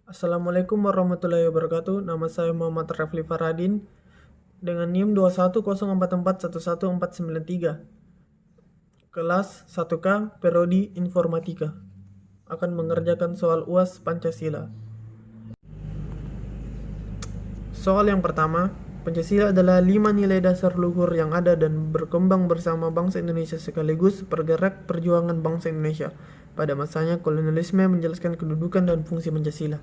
Assalamualaikum warahmatullahi wabarakatuh. Nama saya Muhammad Rafli Faradin dengan NIM 2104411493. Kelas 1K Prodi Informatika. Akan mengerjakan soal UAS Pancasila. Soal yang pertama, Pancasila adalah 5 nilai dasar luhur yang ada dan berkembang bersama bangsa Indonesia sekaligus pergerak perjuangan bangsa Indonesia. Pada masanya, kolonialisme menjelaskan kedudukan dan fungsi Pancasila.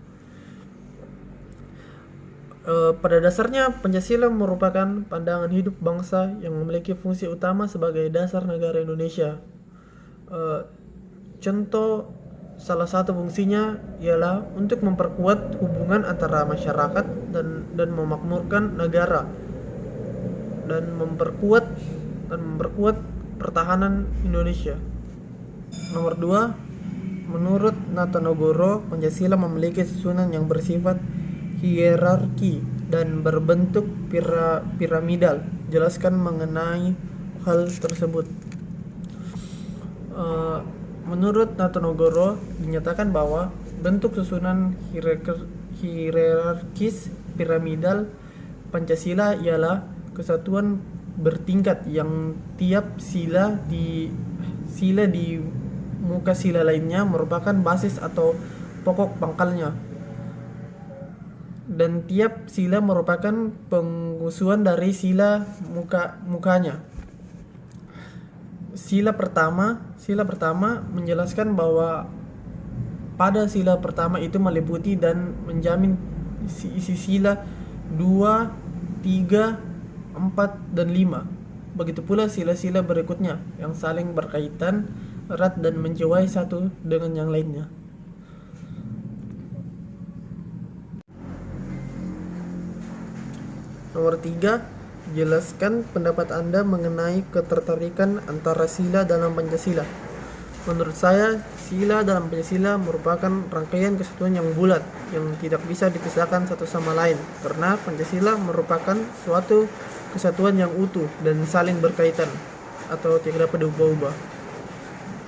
Pada dasarnya, Pancasila merupakan pandangan hidup bangsa yang memiliki fungsi utama sebagai dasar negara Indonesia. Contoh salah satu fungsinya ialah untuk memperkuat hubungan antara masyarakat dan memakmurkan negara dan memperkuat pertahanan Indonesia. Nomor 2, menurut Natonogoro, Pancasila memiliki susunan yang bersifat hierarki dan berbentuk piramidal. Jelaskan mengenai hal tersebut. Menurut Natonogoro dinyatakan bahwa bentuk susunan hierarkis piramidal Pancasila ialah kesatuan bertingkat yang tiap sila di muka sila lainnya merupakan basis atau pokok pangkalnya, dan tiap sila merupakan pengusuhan dari sila mukanya. Sila pertama menjelaskan bahwa pada sila pertama itu meliputi dan menjamin isi sila 2, 3, 4, dan 5. Begitu pula sila-sila berikutnya yang saling berkaitan erat dan menjiwai satu dengan yang lainnya. Nomor 3, jelaskan pendapat Anda mengenai ketertarikan antara sila dalam Pancasila. Menurut saya, sila dalam Pancasila merupakan rangkaian kesatuan yang bulat yang tidak bisa dipisahkan satu sama lain, karena Pancasila merupakan suatu kesatuan yang utuh dan saling berkaitan atau tidak dapat diubah-ubah.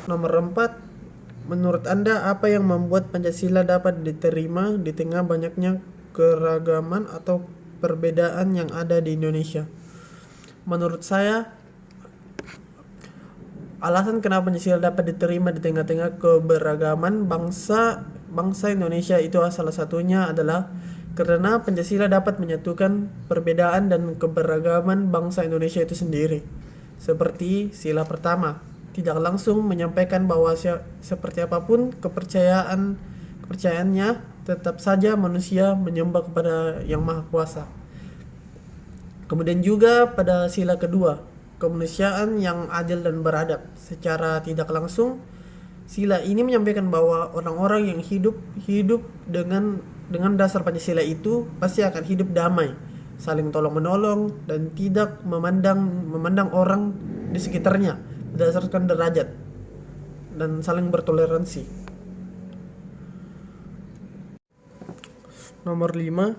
Nomor 4, menurut Anda apa yang membuat Pancasila dapat diterima di tengah banyaknya keragaman atau perbedaan yang ada di Indonesia? Menurut saya, alasan kenapa Pancasila dapat diterima di tengah-tengah keberagaman bangsa Indonesia itu salah satunya adalah karena Pancasila dapat menyatukan perbedaan dan keberagaman bangsa Indonesia itu sendiri. Seperti sila pertama, tidak langsung menyampaikan bahwa seperti apapun kepercayaannya, tetap saja manusia menyembah kepada Yang Maha Kuasa. Kemudian juga pada sila kedua, kemanusiaan yang adil dan beradab. Secara tidak langsung, sila ini menyampaikan bahwa orang-orang yang hidup dengan dasar Pancasila itu pasti akan hidup damai, saling tolong-menolong, dan tidak memandang orang di sekitarnya berdasarkan derajat, dan saling bertoleransi. Nomor 5,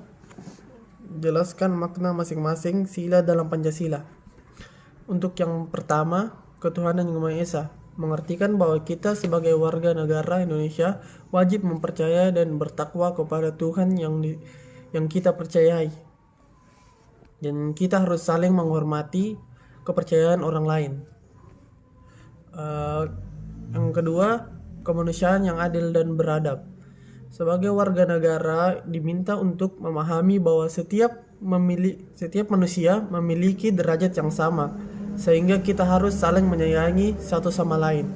jelaskan makna masing-masing sila dalam Pancasila. Untuk yang pertama, ketuhanan yang Maha Esa mengartikan bahwa kita sebagai warga negara Indonesia wajib mempercayai dan bertakwa kepada Tuhan yang kita percayai, dan kita harus saling menghormati kepercayaan orang lain. Yang kedua, kemanusiaan yang adil dan beradab. Sebagai warga negara diminta untuk memahami bahwa setiap manusia memiliki derajat yang sama, sehingga kita harus saling menyayangi satu sama lain.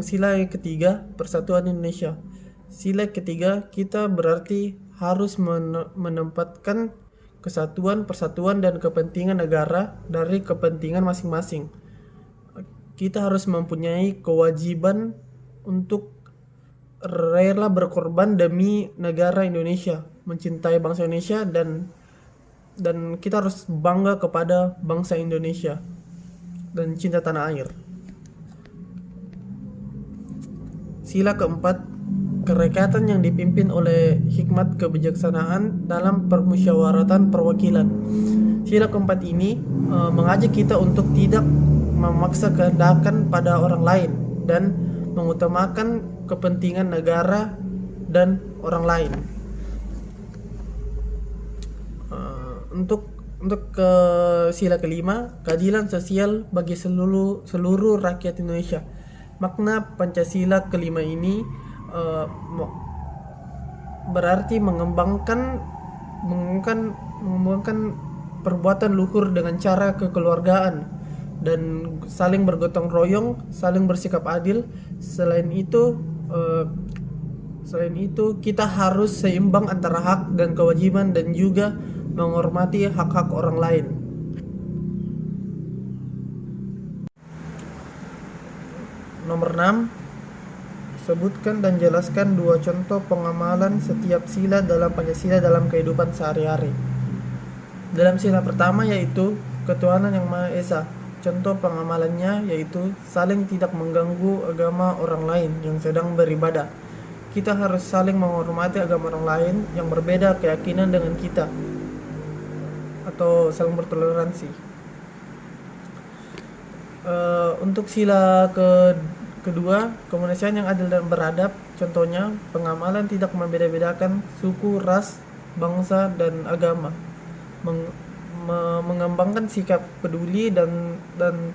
Sila yang ketiga, persatuan Indonesia. Sila ketiga, kita berarti harus menempatkan kesatuan, persatuan, dan kepentingan negara dari kepentingan masing-masing. Kita harus mempunyai kewajiban untuk rela berkorban demi negara Indonesia, mencintai bangsa Indonesia, dan kita harus bangga kepada bangsa Indonesia dan cinta tanah air. Sila keempat, kerekatan yang dipimpin oleh hikmat kebijaksanaan dalam permusyawaratan perwakilan. Sila keempat ini mengajak kita untuk tidak memaksa kehendak pada orang lain dan mengutamakan kepentingan negara dan orang lain. Untuk ke sila kelima, keadilan sosial bagi seluruh rakyat Indonesia. Makna Pancasila kelima ini berarti mengembangkan perbuatan luhur dengan cara kekeluargaan dan saling bergotong royong, saling bersikap adil. Selain itu kita harus seimbang antara hak dan kewajiban dan juga menghormati hak-hak orang lain. Nomor 6, sebutkan dan jelaskan 2 contoh pengamalan setiap sila dalam Pancasila dalam kehidupan sehari-hari. Dalam sila pertama yaitu ketuhanan yang Maha Esa. Contoh pengamalannya yaitu saling tidak mengganggu agama orang lain yang sedang beribadah. Kita harus saling menghormati agama orang lain yang berbeda keyakinan dengan kita, atau saling bertoleransi. Untuk sila kedua, kemanusiaan yang adil dan beradab. Contohnya, pengamalan tidak membeda-bedakan suku, ras, bangsa, dan agama. Mengembangkan sikap peduli dan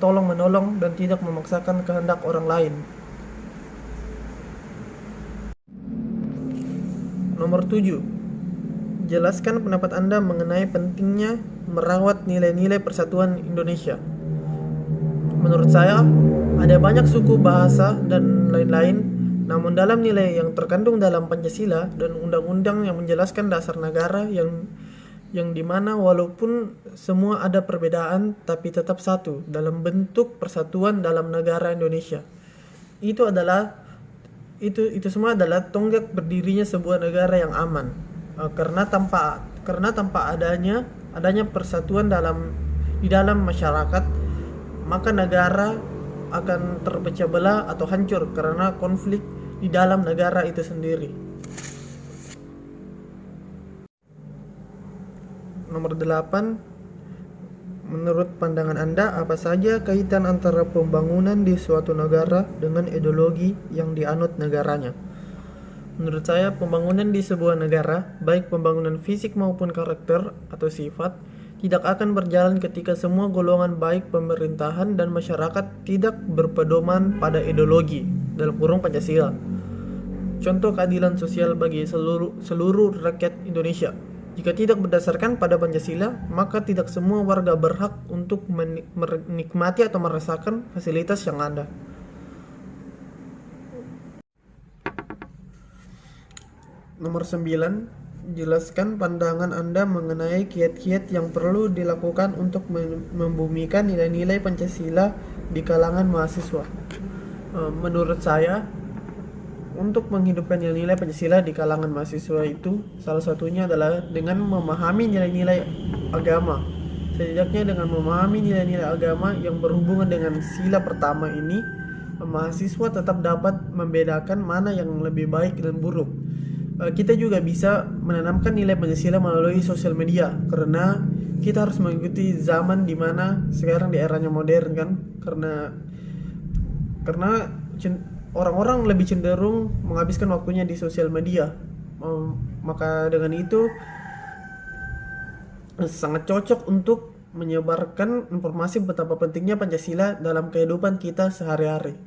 tolong-menolong dan tidak memaksakan kehendak orang lain. Nomor 7, jelaskan pendapat Anda mengenai pentingnya merawat nilai-nilai persatuan Indonesia. Menurut saya, ada banyak suku, bahasa, dan lain-lain, namun dalam nilai yang terkandung dalam Pancasila dan undang-undang yang menjelaskan dasar negara yang dimana walaupun semua ada perbedaan tapi tetap satu dalam bentuk persatuan dalam negara Indonesia. Itu semua adalah tonggak berdirinya sebuah negara yang aman. Karena tanpa adanya persatuan di dalam masyarakat, maka negara akan terpecah belah atau hancur karena konflik di dalam negara itu sendiri. Nomor 8, menurut pandangan Anda, apa saja kaitan antara pembangunan di suatu negara dengan ideologi yang dianut negaranya? Menurut saya, pembangunan di sebuah negara, baik pembangunan fisik maupun karakter atau sifat, tidak akan berjalan ketika semua golongan baik pemerintahan dan masyarakat tidak berpedoman pada ideologi dalam kurung Pancasila. Contoh keadilan sosial bagi seluruh rakyat Indonesia. Jika tidak berdasarkan pada Pancasila, maka tidak semua warga berhak untuk menikmati atau merasakan fasilitas yang ada. Nomor 9, jelaskan pandangan Anda mengenai kiat-kiat yang perlu dilakukan untuk membumikan nilai-nilai Pancasila di kalangan mahasiswa. Menurut saya, untuk menghidupkan nilai-nilai Pancasila di kalangan mahasiswa itu salah satunya adalah dengan memahami nilai-nilai agama. Setidaknya dengan memahami nilai-nilai agama yang berhubungan dengan sila pertama ini, mahasiswa tetap dapat membedakan mana yang lebih baik dan buruk. Kita juga bisa menanamkan nilai Pancasila melalui sosial media, karena kita harus mengikuti zaman di mana sekarang di eranya modern kan, karena orang-orang lebih cenderung menghabiskan waktunya di sosial media. Maka dengan itu sangat cocok untuk menyebarkan informasi betapa pentingnya Pancasila dalam kehidupan kita sehari-hari.